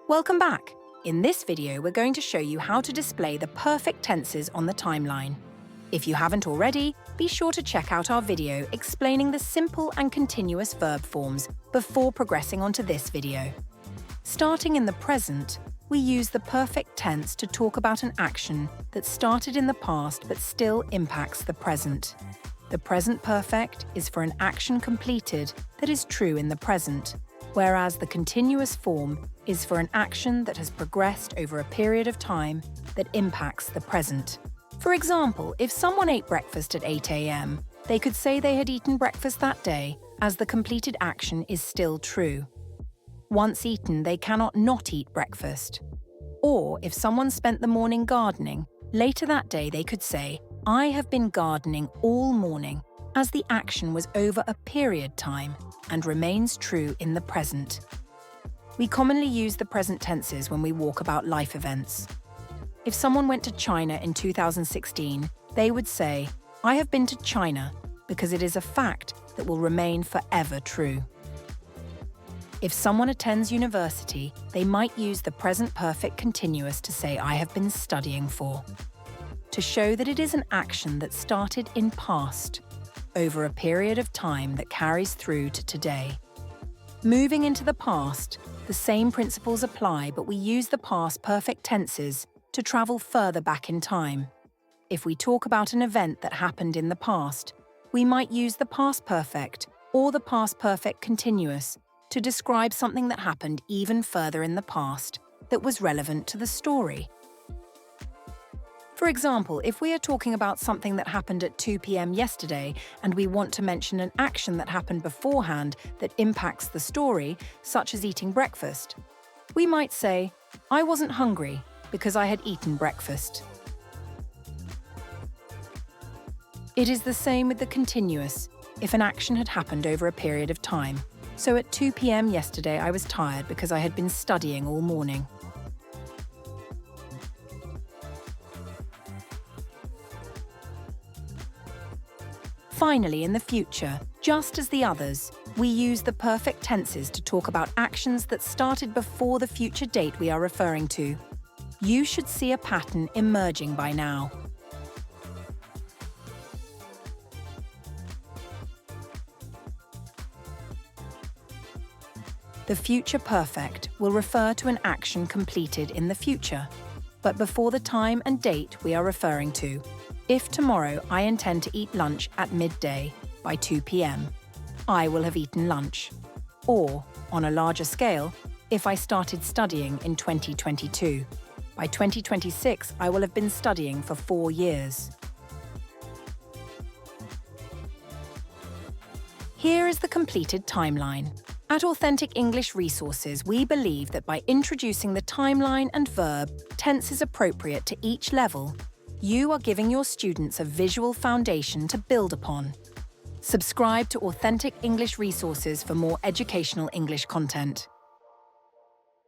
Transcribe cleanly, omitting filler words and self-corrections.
Welcome back! In this video, we're going to show you how to display the perfect tenses on the timeline. If you haven't already, be sure to check out our video explaining the simple and continuous verb forms before progressing onto this video. Starting in the present, we use the perfect tense to talk about an action that started in the past but still impacts the present. The present perfect is for an action completed that is true in the present, whereas the continuous form is for an action that has progressed over a period of time that impacts the present. For example, if someone ate breakfast at 8 a.m., they could say they had eaten breakfast that day, as the completed action is still true. Once eaten, they cannot not eat breakfast. Or if someone spent the morning gardening, later that day they could say, "I have been gardening all morning," as the action was over a period time and remains true in the present. We commonly use the present tenses when we walk about life events. If someone went to China in 2016, they would say, "I have been to China," because it is a fact that will remain forever true. If someone attends university, they might use the present perfect continuous to say, "I have been studying for," to show that it is an action that started in past, over a period of time that carries through to today. Moving into the past, the same principles apply, but we use the past perfect tenses to travel further back in time. If we talk about an event that happened in the past, we might use the past perfect or the past perfect continuous to describe something that happened even further in the past that was relevant to the story. For example, if we are talking about something that happened at 2 p.m. yesterday and we want to mention an action that happened beforehand that impacts the story, such as eating breakfast, we might say, "I wasn't hungry because I had eaten breakfast." It is the same with the continuous if an action had happened over a period of time. So at 2 p.m. yesterday I was tired because I had been studying all morning. Finally, in the future, just as the others, we use the perfect tenses to talk about actions that started before the future date we are referring to. You should see a pattern emerging by now. The future perfect will refer to an action completed in the future, but before the time and date we are referring to. If tomorrow I intend to eat lunch at midday by 2 p.m., I will have eaten lunch. Or, on a larger scale, if I started studying in 2022, by 2026 I will have been studying for 4 years. Here is the completed timeline. At Authentic English Resources, we believe that by introducing the timeline and verb tenses appropriate to each level, you are giving your students a visual foundation to build upon. Subscribe to Authentic English Resources for more educational English content.